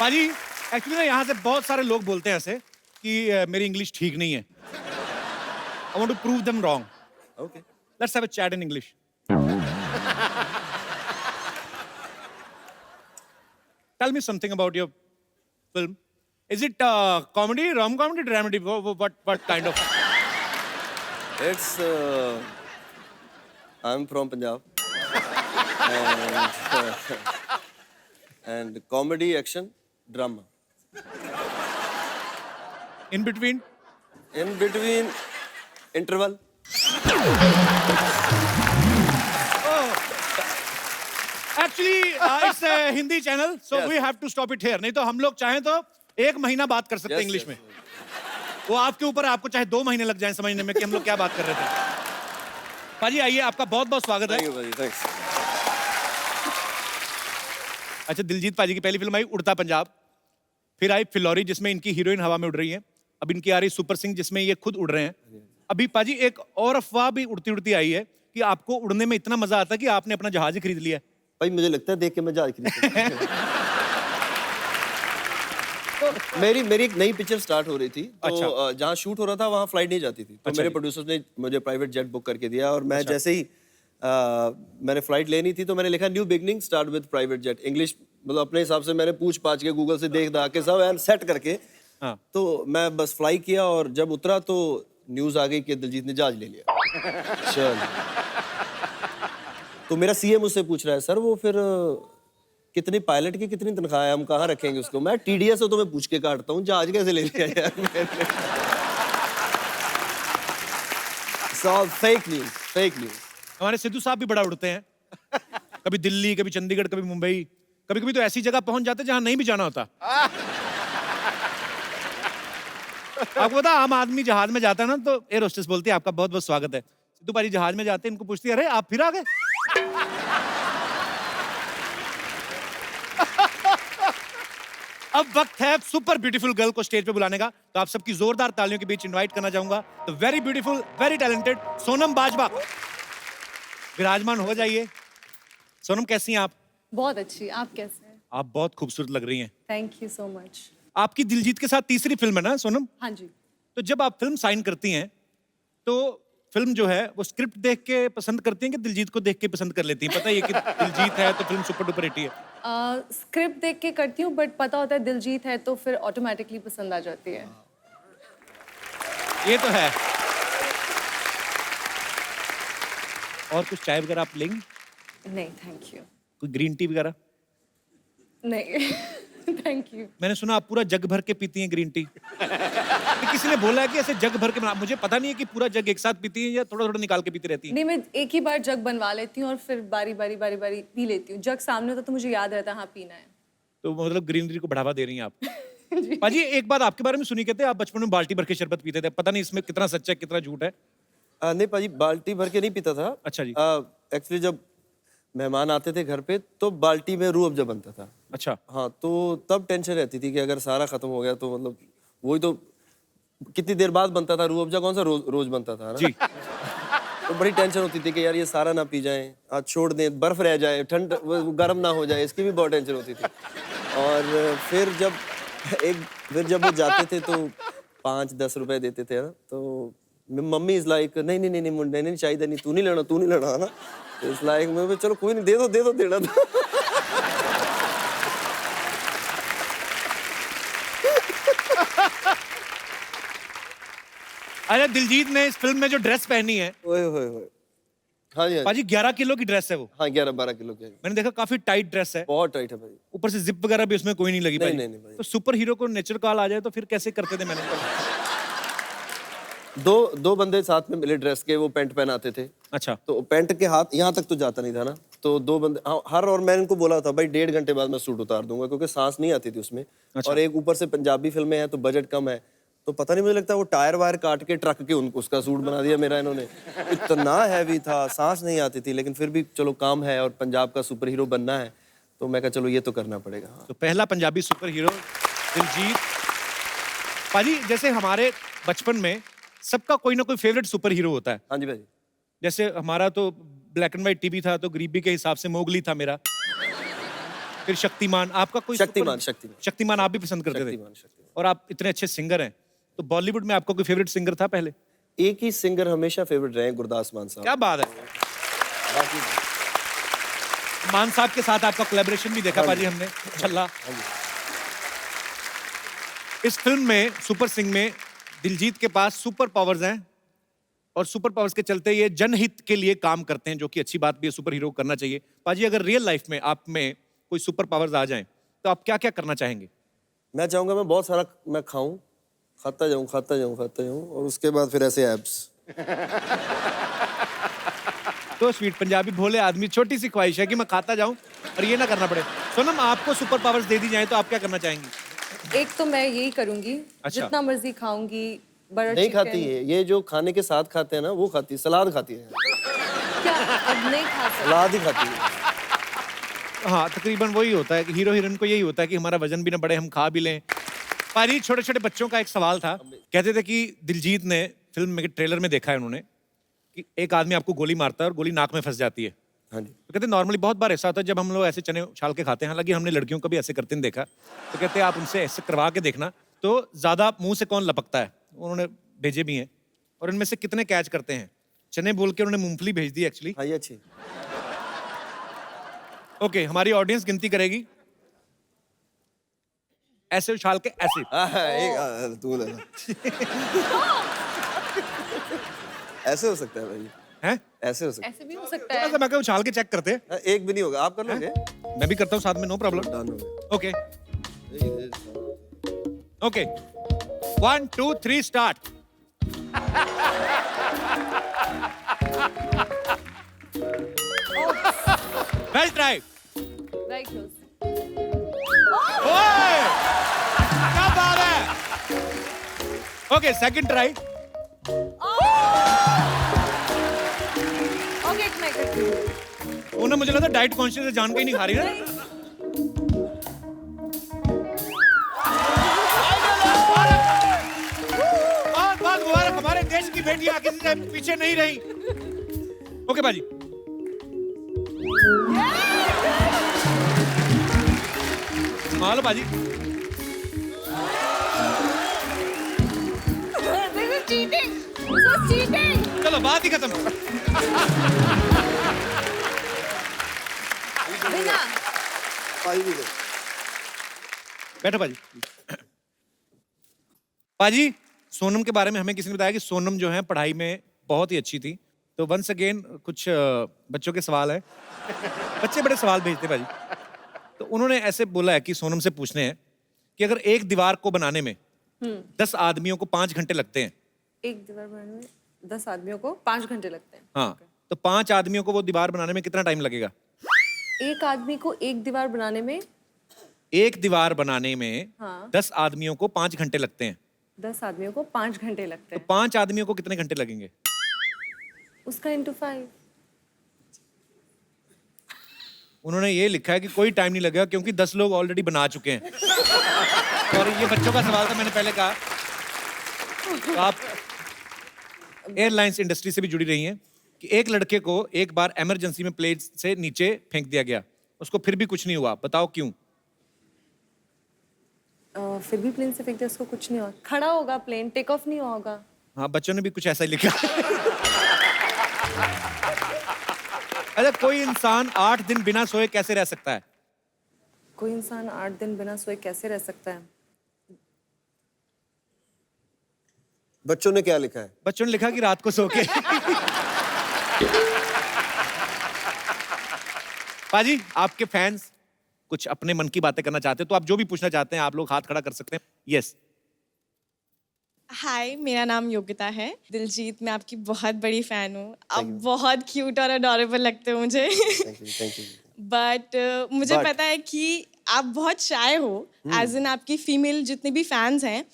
पाजी एक्चुअली ना यहाँ से बहुत सारे लोग बोलते हैं ऐसे कि मेरी इंग्लिश ठीक नहीं है. I want to prove them wrong. Okay. Let's have a chat in English. Tell me something about your film. Is it comedy, rom-comedy, dramedy? What kind of? It's I'm from Punjab. and comedy, action, drama. In between? In between, interval. Actually, it's a Hindi channel, so Yes. we have to stop it here. नहीं तो हम लोग चाहें तो 1 महीना बात कर सकते हैं Yes, इंग्लिश yes. में. वो आपके ऊपर है, आपको चाहे 2 महीने लग जाएं समझने में कि हम लोग क्या बात कर रहे थे. पाजी आइए, आपका बहुत बहुत स्वागत है. Thank you, buddy. Thanks. अच्छा, दिलजीत पाजी की पहली फिल्म आई उड़ता पंजाब, फिर आई फिलौरी जिसमें इनकी हीरोइन हवा में उड़ रही है, अब इनकी आ रही सुपर सिंह जिसमें ये खुद उड़ रहे हैं. अभी पाजी एक और अफवाह भी उड़ती उड़ती आई है कि आपको उड़ने में इतना मजा आता है कि आपने अपना जहाज ही खरीद लिया है. भाई मुझे लगता है देख के मैं जहाज खरीद मेरी एक नई पिक्चर स्टार्ट हो रही थी तो अच्छा। जहाँ शूट हो रहा था वहाँ फ्लाइट नहीं जाती थी तो अच्छा मेरे जी। प्रोड्यूसर्स ने मुझे प्राइवेट जेट बुक करके दिया और मैं अच्छा। जैसे ही मैंने फ्लाइट लेनी थी तो मैंने लिखा new beginning start with private jet English मतलब अपने हिसाब से मैंने पूछ पाछ के गूगल से देख दा के सब एंड सेट करके हाँ. तो मैं बस फ्लाई किया और जब उतरा तो न्यूज आ गई कि दिलजीत ने जहाज ले लिया चल तो मेरा सीए मुझसे पूछ रहा है सर वो फिर कितनी पायलट की कितनी तनख्वाह है हम कहाँ रखेंगे उसको मैं टीडीएस से तो मैं पूछ के काटता हूँ जहाज कैसे ले लिया यार मैंने सब फेक न्यूज हमारे सिद्धू साहब भी बड़ा उड़ते हैं. कभी दिल्ली, कभी चंडीगढ़, कभी मुंबई, कभी कभी तो ऐसी जगह पहुंच जाते जहां नहीं भी जाना होता. आपको पता आम आदमी जहाज में जाता है ना तो एयर होस्टेस बोलती है आपका बहुत बहुत स्वागत है. सिद्धू पाजी जहाज में जाते हैं इनको पूछती है अरे आप फिर आ गए. अब वक्त है सुपर ब्यूटीफुल गर्ल को स्टेज पे बुलाने का, तो आप सबकी जोरदार तालियों के बीच इनवाइट करना चाहूंगा तो very beautiful, very talented Sonam Bajwa. विराजमान हो जाइए. सोनम कैसी हैं आप? बहुत अच्छी. आप कैसे हैं? आप बहुत खूबसूरत लग रही हैं. Thank you so much. आपकी दिलजीत के साथ तीसरी फिल्म है ना सोनम? हाँ जी. तो जब आप फिल्म साइन करती हैं तो फिल्म जो है वो स्क्रिप्ट देख के पसंद करती हैं कि दिलजीत को देख के पसंद कर लेती हैं? पता है ये कि दिलजीत है तो फिल्म सुपर डुपर हिट ही है. स्क्रिप्ट देख के करती हूँ बट पता होता है दिलजीत है तो फिर ऑटोमेटिकली पसंद आ जाती है. ये तो है. और कुछ चाय वगैरह आप लेंगी? नहीं थैंक यू. कोई ग्रीन टी वगैरह? नहीं थैंक यू. मैंने सुना आप पूरा जग भर के पीती हैं ग्रीन टी. किसी ने बोला है कि ऐसे जग भर के मुझे पता नहीं है कि पूरा जग एक साथ पीती हैं या थोड़ा थोड़ा निकाल के पीती रहती हैं. नहीं मैं एक ही बार जग बनवा लेती हूँ और फिर बारी बारी पी लेती हूँ. जग सामने होता तो मुझे याद रहता हाँ पीना है. तो मतलब ग्रीनरी को बढ़ावा दे रही हैं आप. पाजी एक बात आपके बारे में सुनी कहते हैं आप बचपन में बाल्टी भर के शरबत पीते थे. पता नहीं इसमें कितना सच है कितना झूठ है. नहीं पाजी बाल्टी भर के नहीं पीता था अच्छा जी. एक्चुअली जब मेहमान आते थे घर पे तो बाल्टी में रूह अफ़ज़ा बनता था. अच्छा. हाँ तो तब टेंशन रहती थी कि अगर सारा खत्म हो गया तो मतलब वही तो कितनी देर बाद बनता था रूह अफ़ज़ा कौन सा रोज बनता था ना जी. तो बड़ी टेंशन होती थी कि यार ये सारा ना पी जाए आज छोड़ दें बर्फ रह जाए ठंड गर्म ना हो जाए इसकी भी बहुत टेंशन होती थी. और फिर जब वो जाते थे तो 5-10 रुपए देते थे ना तो मम्मी इज लाइक नहीं मुंडे नहीं चाहिए नहीं तू नहीं लेना ना इज लाइक मैं चलो कोई नहीं दे दो देना था. अरे दिलजीत ने इस फिल्म में जो ड्रेस पहनी है ओए हाँ जी पाजी 11 किलो की ड्रेस है वो. हाँ 11-12 किलो के मैंने देखा काफी टाइट ड्रेस है. बहुत टाइट है भाई. ऊपर से जिप वगैरह भी उसमें कोई नहीं लगी. नहीं, पाजी. नहीं भाई. तो सुपर हीरो को नेचर कॉल आ जाए तो फिर कैसे करते थे? मैंने दो बंदे साथ में मिले ड्रेस के वो पैंट पहनाते थे. अच्छा. तो पैंट के हाथ यहाँ तक तो जाता नहीं था ना तो 2 बंदे हर और मैंने इनको बोला था भाई 1.5 घंटे बाद मैं सूट उतार दूंगा क्योंकि सांस नहीं आती थी उसमें. अच्छा. और एक ऊपर से पंजाबी फिल्में हैं तो बजट कम है तो पता नहीं मुझे लगता है वो टायर वायर काट के ट्रक के उनको उसका सूट बना दिया मेरा इन्होंने. इतना हैवी था सांस नहीं आती थी लेकिन फिर भी चलो काम है और पंजाब का सुपर हीरो बनना है तो मैं कहा चलो ये तो करना पड़ेगा. तो पहला पंजाबी सुपर हीरो दिलजीत. पाजी जैसे हमारे बचपन में सबका कोई ना कोई फेवरेट सुपर हीरो होता है. हाँ जी भाई. जैसे हमारा तो ब्लैक एंड व्हाइट टीवी था तो गरीबी के हिसाब से मोगली था मेरा. फिर शक्तिमान, आपका कोई शक्तिमान, सुपर- शक्तिमान। शक्तिमान आप भी पसंद करते थे? शक्तिमान। और आप इतने अच्छे सिंगर हैं, तो बॉलीवुड में आपका कोई फेवरेट सिंगर था पहले? एक ही सिंगर हमेशा फेवरेट रहे, गुरदास मान साहब। क्या बात है। बाकी मान साहब के साथ आपका कोलैबोरेशन भी देखा पाजी हमने, छल्ला। इस फिल्म में, सुपर सिंह में, दिलजीत के पास सुपर पावर्स हैं और सुपर पावर्स के चलते ये जनहित के लिए काम करते हैं, जो कि अच्छी बात भी है, सुपर हीरो करना चाहिए। पाजी अगर रियल लाइफ में आप में कोई सुपर पावर्स आ जाएं, तो आप क्या क्या करना चाहेंगे? मैं चाहूंगा मैं बहुत सारा मैं खाऊं, खाता जाऊं और उसके बाद फिर ऐसे एब्स। तो स्वीट पंजाबी भोले आदमी, छोटी सी ख्वाहिश है कि मैं खाता जाऊं और ये ना करना पड़े। सोनम, आपको सुपर पावर्स दे दी जाए तो आप क्या करना चाहेंगी? एक तो मैं यही करूंगी, अच्छा। जितना मर्जी खाऊंगी, बटर नहीं चिकन। खाती है ये जो खाने के साथ खाते हैं ना, वो खाती है, सलाद खाती है, क्या अब नहीं खा सकती? सलाद ही खाती है। हाँ, तकरीबन वही होता है कि हीरो हीरोइन को यही होता है कि हमारा वजन भी ना बढ़े, हम खा भी लें। पारी, छोटे छोटे बच्चों का एक सवाल था, कहते थे कि दिलजीत ने फिल्म में, ट्रेलर में देखा है उन्होंने कि एक आदमी आपको गोली मारता है और गोली नाक में फंस जाती है। हाँ जी। तो कहते नॉर्मली बहुत बार ऐसा होता है जब हम लोग ऐसे चने उछाल के खाते हैं, हालांकि हमने लड़कियों को भी ऐसे करते नहीं देखा, तो कहते हैं आप उनसे ऐसे करवा के देखना तो ज्यादा मुंह से कौन लपकता है। उन्होंने भेजे भी हैं और इनमें से कितने कैच करते हैं। चने बोल के उन्होंने मूंगफली भेज दी एक्चुअली। हाँ, ये अच्छी। ओके, हमारी ऑडियंस गिनती करेगी, ऐसे उछाल के ऐसे। एक तू ले। ऐसे हो सकता है भाई, हैं? ऐसे हो सकता ऐसे भी हो सकता थोड़ा है। सा मैं उछाल के चेक करते हैं। है। एक भी नहीं होगा, आप कर लोगे? मैं भी करता हूँ साथ में, नो प्रॉब्लम। डन हो गया। Okay okay, 1 2 3 start. Well try. Very close. ओए, क्या बात है। Okay, second try. Okay, मैं करती हूँ। उन्हें मुझे लगा डाइट कॉन्शियस है, जान के ही नहीं खा रही ना। बहुत बहुत मुबारक, हमारे देश की बेटियां किसी से पीछे नहीं रही। ओके बाजी, मालो बाजी। This is cheating. This is cheating. चलो बात ही खत्म। बिना बैठो बाजी। बाजी, सोनम के बारे में हमें किसी ने बताया कि सोनम जो है पढ़ाई में बहुत ही अच्छी थी। तो वंस अगेन कुछ बच्चों के सवाल है। बच्चे बड़े सवाल भेजते बाजी। तो उन्होंने ऐसे बोला है कि सोनम से पूछने हैं कि अगर एक दीवार को बनाने में 10 आदमियों को 5 घंटे लगते हैं, एक दीवार बनाने में 10 आदमियों को 5 घंटे लगते हैं। हाँ, तो 5 आदमियों को वो दीवार बनाने में कितना टाइम लगेगा? एक आदमी को एक दीवार बनाने में एक दीवार बनाने में हाँ। 10 आदमियों को 5 घंटे लगते हैं, 10 आदमियों को 5 घंटे लगते तो हैं। 5 आदमियों को कितने घंटे लगेंगे? उसका into 5। उन्होंने ये लिखा है कि कोई टाइम नहीं लगेगा क्योंकि 10 लोग ऑलरेडी बना चुके हैं। और ये बच्चों का सवाल था, मैंने पहले कहा। तो आप एयरलाइंस इंडस्ट्री से भी जुड़ी रही हैं कि एक लड़के को एक बार इमरजेंसी में प्लेन से नीचे फेंक दिया गया, उसको फिर भी कुछ नहीं हुआ, बताओ क्यों? फिर भी प्लेन से फेंक दिया, उसको कुछ नहीं हुआ। खड़ा होगा प्लेन, टेक ऑफ नहीं हुआ होगा। हाँ, बच्चों ने भी कुछ ऐसा ही लिखा। अच्छा, कोई इंसान 8 दिन बिना सोए कैसे रह सकता है? कोई इंसान 8 दिन बिना सोए कैसे रह सकता है? बच्चों ने क्या लिखा है? बच्चों ने लिखा कि रात को सो के। पाजी, आपके फैंस कुछ अपने मन की बातें करना चाहते हैं तो आप जो भी पूछना चाहते हैं आप लोग हाथ खड़ा कर सकते हैं। यस। हाय, मेरा नाम योगिता है। दिलजीत, मैं आपकी बहुत बड़ी फ़ैन हूँ। आप बहुत क्यूट और अडोरेबल लगते हो मुझे। Thank you. बट मुझे But- पता है कि आप बहुत शाय हो, एज इन आपकी फीमेल जितने भी फैंस हैं,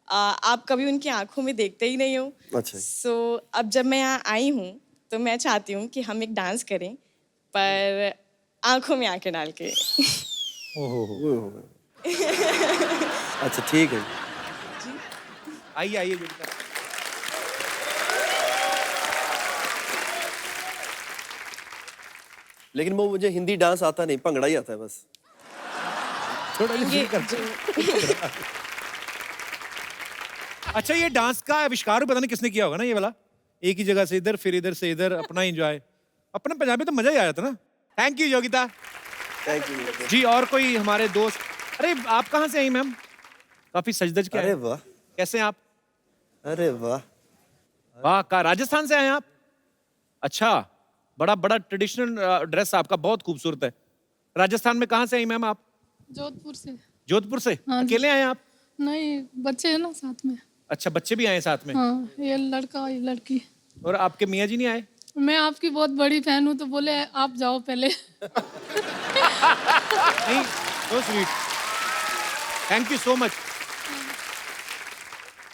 आप कभी उनकी आंखों में देखते ही नहीं हो। अच्छा। सो अब जब मैं यहाँ आई हूँ तो मैं चाहती हूँ कि हम एक डांस करें, पर आंखों में आंखें डाल के। ओहो, अच्छा ठीक है। आइए आइए योगिता। लेकिन वो मुझे हिंदी डांस आता नहीं, भंगड़ा ही आता है बस। थोड़ा ये zoom करते। अच्छा, ये डांस का आविष्कार भी पता नहीं किसने किया होगा ना, ये वाला एक ही जगह से इधर फिर इधर से इधर, अपना एंजॉय। अपने पंजाबी तो मजा ही आ जाता ना। Thank you Yogita thank you ji. और कोई हमारे दोस्त? अरे आप कहाँ से आई मैम? काफी सजधज के अरे आए। वाह, कैसे हैं आप? अरे वाह, वाह, का राजस्थान से आए हैं आप? अच्छा, बड़ा बड़ा ट्रेडिशनल ड्रेस आपका बहुत खूबसूरत है। राजस्थान में कहाँ से आई मैम आप? जोधपुर से। जोधपुर से? हाँ जी। अकेले आए हैं आप? नहीं, बच्चे हैं ना साथ में। अच्छा, बच्चे भी आए हैं साथ में। हाँ, ये लड़का ये लड़की। और आपके मियाँ जी नहीं आए? मैं आपकी बहुत बड़ी फैन हूँ, तो बोले आप जाओ पहले। नहीं, so sweet. Thank you so much.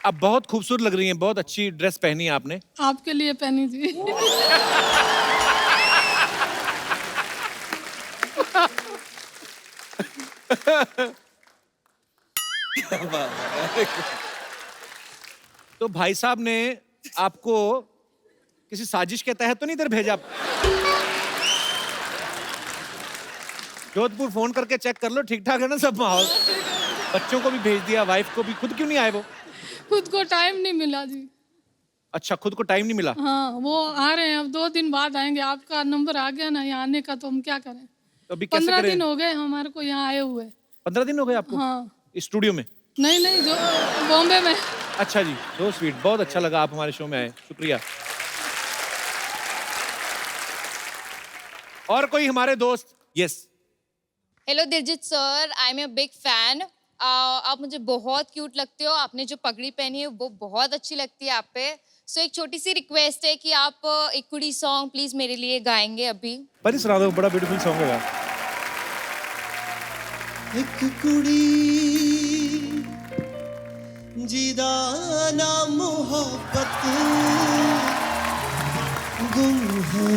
आप बहुत खूबसूरत लग रही हैं, बहुत अच्छी ड्रेस पहनी है आपने। आपके लिए पहनी थी। तो भाई साहब ने आपको किसी साजिश के तहत तो नहीं इधर भेजा? जोधपुर फोन करके चेक कर लो, ठीक ठाक है ना सब माहौल? बच्चों को भी भेज दिया, वाइफ को भी। खुद क्यों नहीं आए वो? खुद को टाइम नहीं मिला जी। अच्छा, खुद को टाइम नहीं मिला। हाँ, वो आ रहे हैं, अब 2 दिन बाद आएंगे। आपका नंबर आ गया ना यहाँ आने का, तो हम क्या करें? तो अभी कैसे 15 करें? दिन हो गए हमारे को यहाँ आए हुए। 15 दिन हो गए आपको? हाँ। स्टूडियो में? नहीं, जो बॉम्बे में। अच्छा जी, सो स्वीट। बहुत अच्छा लगा आप हमारे शो में आए, शुक्रिया। और कोई हमारे दोस्त? Yes. Hello Diljit sir, I am a big fan. आप मुझे बहुत क्यूट लगते हो। आपने जो पगड़ी पहनी है वो बहुत अच्छी लगती है आप पे। सो एक छोटी सी रिक्वेस्ट है कि आप एक कुड़ी सॉन्ग प्लीज मेरे लिए गाएंगे अभी। पर सुना दो, बड़ा ब्यूटीफुल सॉन्ग है। एक कुड़ी जिदा ना मोहब्बत गुम है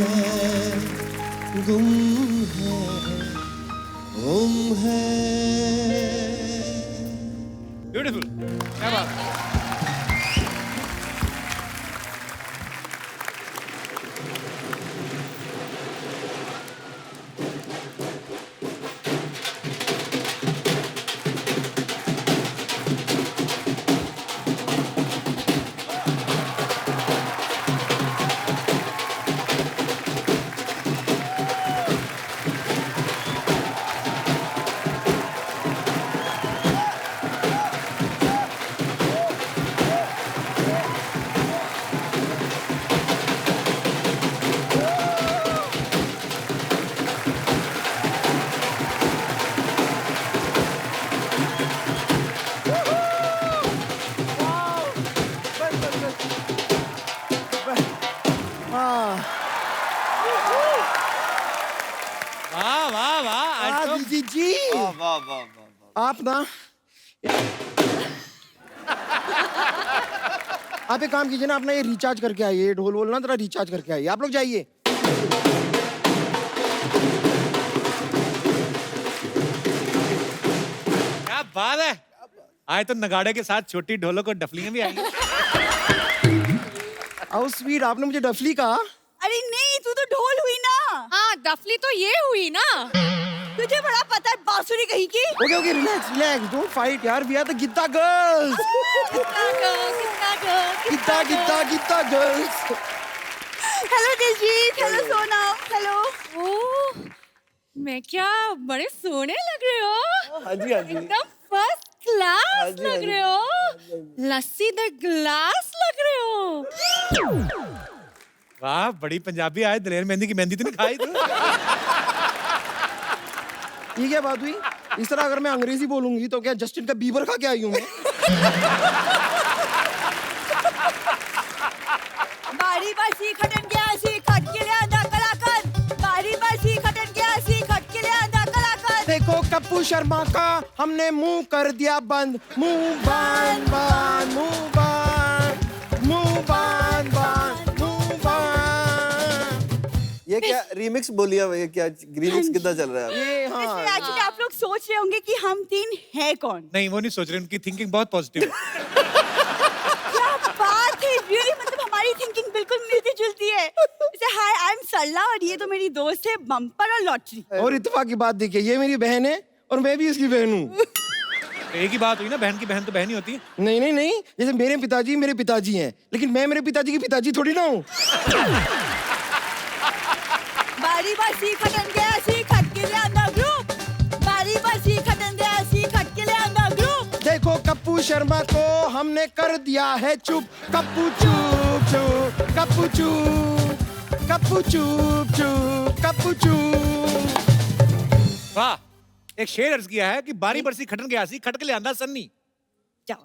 गुम है। ब्यूटीफुल, क्या बात। वाह वाह वाह, आज तो दिलजीत जी, वाह वाह वाह वाह। आप ना आप एक काम कीजिए ना, अपना ये रिचार्ज करके आइए, ये ढोल वोल ना जरा रिचार्ज करके आइए। आप लोग जाइए। क्या बात है। आए तो नगाड़े के साथ छोटी ढोलक और डफलियां भी आई। हाउ स्वीट, आपने मुझे डफली कहा। अरे नहीं, तू तो ढोल हुई ना। हाँ, डफली तो ये हुई ना। तुझे बड़ा पता है बांसुरी कहीं की। Okay okay, relax relax, don't fight यार, we are the Giddha girls. Giddha girls. Hello Diljit, hello Sona, hello. Oh, मैं क्या बड़े सोने लग रहे हो। हाँ जी, हाँ जी। एकदम फर्स्ट क्लास हाँ जी, हाँ लग जी। रहे हो। लस्सी द ग्लास लग रहे हो। वाह, बड़ी पंजाबी आए। दलेर मेहंदी की मेहंदी तो नहीं खाई तू? ये क्या बात हुई? इस तरह अगर मैं अंग्रेजी बोलूंगी तो क्या जस्टिन का बीबर खा के आई हूँ मैं? बारी बासी खटन गया सी खट के ले आंदा कलाकार। बारी बासी खटन गया सी खट के ले आंदा कलाकार। देखो कप्पू शर्मा का हमने मुंह कर दिया बंद। मुंह बांध बांध, मुंह बांध, मुंह बांध बांध, मुंह बांध। ये क्या रीमिक्स बोली है? ये क्या रीमिक्स कितना चल रहा है? ये हाँ, एक्चुअली आप लोग सोच रहे होंगे कि हम तीन है कौन। नहीं, वो नहीं सोच रहे। उनकी थिंकिंग बहुत पॉजिटिव है। क्या बात है, रियली मतलब हमारी थिंकिंग बिल्कुल मिलती जुलती है। जैसे हाय, आई एम सरला और ये तो मेरी दोस्त है बम्पर और लॉटरी। और इत्तेफाक की बात देखिए, ये मेरी बहन है और मैं भी इसकी बहन हूँ। एक ही बात हुई ना, बहन की बहन तो बहन ही होती है। नहीं नहीं नहीं, जैसे मेरे पिताजी हैं, लेकिन मैं मेरे पिताजी की पिताजी थोड़ी ना हूँ। बारी बारी खटन गया सी खट के ले आंदा ग्रुप बारी बारी खटन गया सी खट के ले आंदा ग्रुप देखो कप्पू शर्मा को हमने कर दिया है चुप। कप्पू चुप चुप, कप्पू चुप, कप्पू चुप चुप, कप्पू चुप। वाह, एक शेर अर्ज किया है कि बारी बरसी खटन गया सी खट के ले आंदा सन्नी।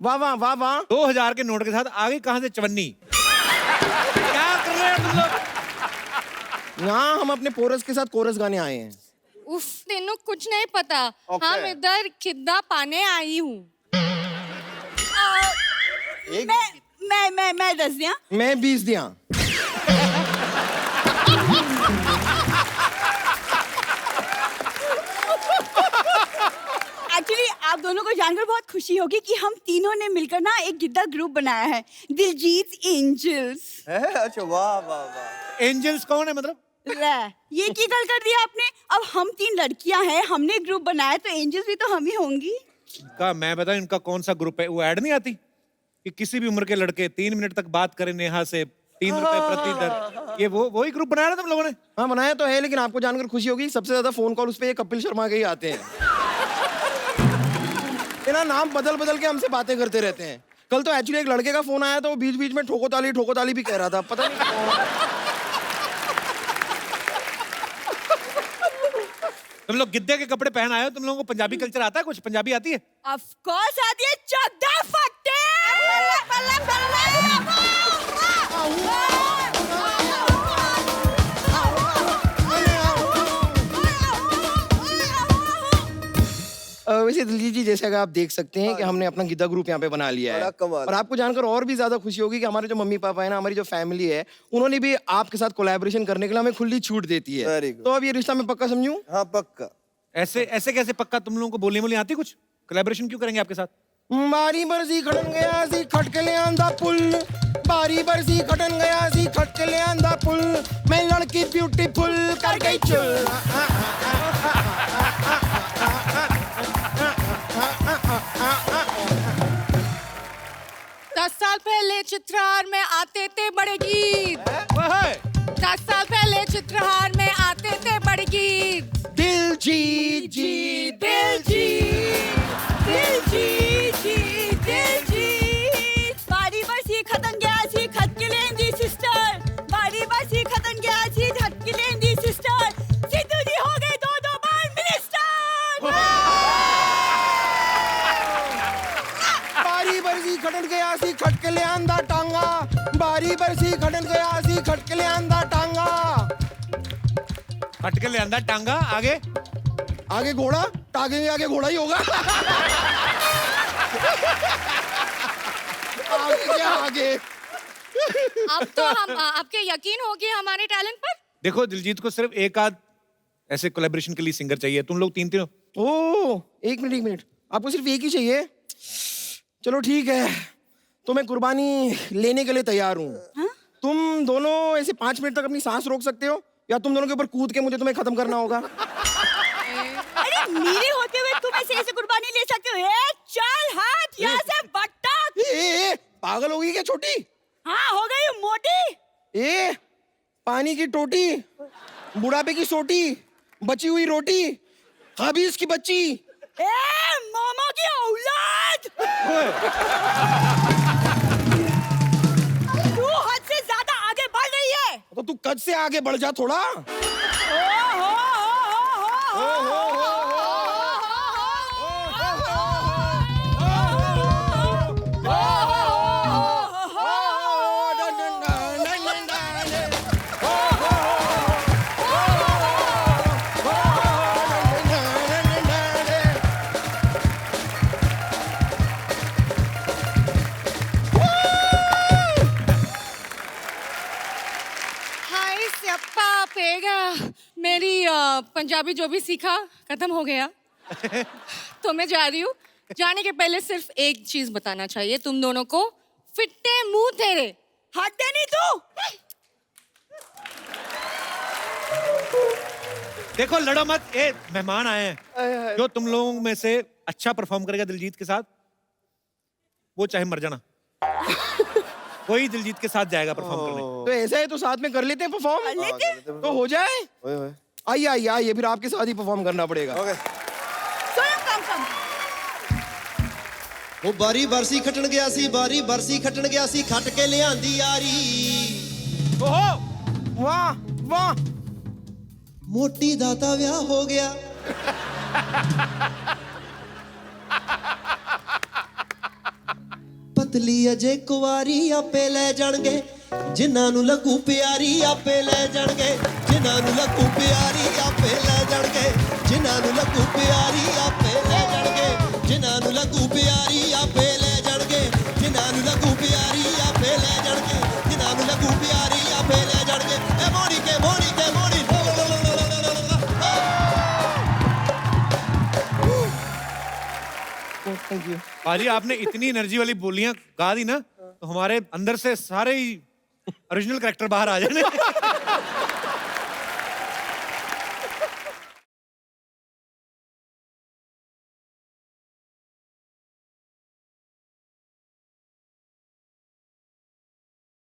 वाह वाह वाह वाह। 2000 के नोट के साथ आगे कहां से चवन्नी। क्या कर रहे हो तुम लोग? यहाँ हम अपने पोरस के साथ कोरस गाने आए हैं। उफ, तेनू कुछ नहीं पता। Okay. हम इधर खिद्दा पाने आई हूँ। मैं दस दिया मैं 20 दिया। एक्चुअली आप दोनों को जानकर बहुत खुशी होगी कि हम तीनों ने मिलकर ना एक गिद्दा ग्रुप बनाया है, दिलजीत एंजल्स। अच्छा, वाह वाह वाह। एंजल्स कौन है मतलब? ये की गल कर दिया आपने। अब हम 3 लड़कियां हैं, हमने ग्रुप बनाया तो एंजल्स भी तो हम ही होंगी। का मैं बताऊं इनका कौन सा ग्रुप है? वो ऐड नहीं आती कि किसी भी उम्र के लड़के 3 मिनट तक बात करें नेहा से 3 रुपए प्रति दर। ये वही ग्रुप बनाया ना तुम लोगों ने? हाँ बनाया तो है, लेकिन आपको जानकर खुशी होगी सबसे ज्यादा फोन कॉल उस पे ये कपिल शर्मा के ही आते हैं। ये ना नाम बदल बदल के हमसे बातें करते रहते हैं। कल तो एक्चुअली एक लड़के का फोन आया तो वो बीच बीच में ठोको ताली भी कह रहा था, पता नहीं कौन। तुम लोग गिद्दे के कपड़े पहन आए हो, तुम लोगों को पंजाबी कल्चर आता है? कुछ पंजाबी आती है? ऑफ कोर्स आती है। चौदह फट्टे वैसे दिलजीत जी, जैसे अगर आप देख सकते हैं कि हमने अपना गिद्दा ग्रुप यहाँ पे बना लिया है, बड़ा कमाल। और आपको जानकर और भी ज्यादा खुशी होगी कि हमारे जो मम्मी पापा है ना, हमारी जो फैमिली है, उन्होंने भी आपके साथ कोलैबोरेशन करने के लिए हमें खुली छूट देती है। Very good. तो अब ये रिश्ता मैं पक्का समझूं? हाँ पक्का। ऐसे ऐसे कैसे पक्का? तुम लोगों को बोलने बोली आती कुछ? कोलैबोरेशन क्यों करेंगे आपके साथ? बारी बरसी खटन गया सी खटके ले आंदा पुल, बारी बरसी खटन गया सी खटके ले आंदा पुल, मैं लड़की ब्यूटीफुल कर गई चुल। 10 साल पहले चित्रहार में आते थे बड़े गीत। 10 साल पहले चित्रहार में आते थे बड़े गीत। दिलजीत जी, बारी बरसी खतन गया सी खत के लेंदी सिस्टर, बारी बरसी खतन गया सी खत के लेंदी सिस्टर, सिद्धू जी हो गए 2 बार मिनिस्टर। बारी बरसी खटन गया सी खटके ले आंदा टांगा, बारी बरसी खटन गया सी खटके ले आंदा टांगा। हटके ले अंदर टांगा, आगे आगे घोड़ा, टांगे में आगे घोड़ा ही होगा। आगे क्या आगे? अब तो हम आपके यकीन हो गया हमारे टैलेंट पर। देखो, दिलजीत को सिर्फ एक आध ऐसे कोलैबोरेशन के लिए सिंगर चाहिए, तुम लोग 3 हो। ओ, एक मिनट, आपको सिर्फ एक ही चाहिए? चलो ठीक है, तो मैं कुर्बानी लेने के लिए तैयार हूँ। तुम दोनों ऐसे 5 मिनट तक अपनी सांस रोक सकते हो, या तुम दोनों के ऊपर कूद के मुझे तुम्हें खत्म करना होगा? अरे मेरे होते हुए तुम ऐसे कुर्बानी ले सकते हो? ए, चल हाथ यहाँ से बट्टा। ए, पागल होगी क्या छोटी? हाँ हो गई हूँ मोटी। ए, पानी की टोटी, बुढ़ापे की सोटी, बची हुई रोटी, हबीज की बच्ची। ए, मोमो की औलाद। तू हद से ज्यादा आगे बढ़ रही है। तो तू कद से आगे बढ़ जा थोड़ा। हाय स्यप्पा पेगा, मेरी पंजाबी जो भी सीखा खत्म हो गया। तो मैं जा रही हूँ। जाने के पहले सिर्फ एक चीज बताना चाहिए तुम दोनों को, फिट्टे मुंह तेरे। हट दे नहीं तू। देखो लड़ो मत, ए मेहमान आए हैं। जो तुम लोगों में से अच्छा परफॉर्म करेगा दिलजीत के साथ, वो चाहे मर जाना। कोई दिलजीत के साथ जाएगा परफॉर्म करने। तो ऐसा है तो साथ में कर लेते हैं परफॉर्म, तो हो जाए। ओए ओए आइए आइए आइए, फिर आपके साथ ही परफॉर्म करना पड़ेगा। ओके सोनम कम ਉਹ ਬਾਰੀ ਬਰਸੀ ਖੱਟਣ ਗਿਆ ਸੀ, ਬਾਰੀ ਬਰਸੀ ਖੱਟਣ ਗਿਆ ਸੀ, ਖੱਟ ਕੇ ਲਿਆਂਦੀ ਯਾਰੀ। ओहो वाह वाह, ਮੋਟੀ ਦਾ ਤਾਂ ਵਿਆਹ ਹੋ ਗਿਆ। ਪਤਲੀ ਅਜੇ ਕੁਵਾਰੀ ਆਪੇ ਲੈ ਜਾਣਗੇ, ਜਿਨ੍ਹਾਂ ਨੂੰ ਲੱਗੂ ਪਿਆਰੀ ਆਪੇ ਲੈ ਜਾਣਗੇ, ਜਿਨ੍ਹਾਂ ਨੂੰ ਲੱਗੂ ਪਿਆਰੀ ਆਪੇ ਲੈ ਜਾਣਗੇ, ਜਿਨ੍ਹਾਂ ਨੂੰ ਲੱਗੂ ਪਿਆਰੀ ਆਪੇ ਲੈ ਜਾਣਗੇ, ਜਿਨ੍ਹਾਂ ਨੂੰ ਲੱਗੂ ਪਿਆਰੀ ਆਪੇ ਲੈ ਜਾਣਗੇ, ਜਿਨ੍ਹਾਂ ਨੂੰ ਲੱਗੂ ਪਿਆਰੀ ਆਪੇ ਲੈ ਜਾਣਗੇ, ਜਿਨ੍ਹਾਂ ਨੂੰ ਲੱਗੂ ਪਿਆਰੀ ਆਪੇ ਲੈ ਜਾਣਗੇ। ਏ ਮੋਰੀ ਕੇ ਮੋਰੀ ਕੇ ਮੋਰੀ। Thank you. पाजी आपने इतनी एनर्जी वाली बोलियां गा दी ना, तो हमारे अंदर से सारे ही ओरिजिनल कैरेक्टर बाहर आ जाने।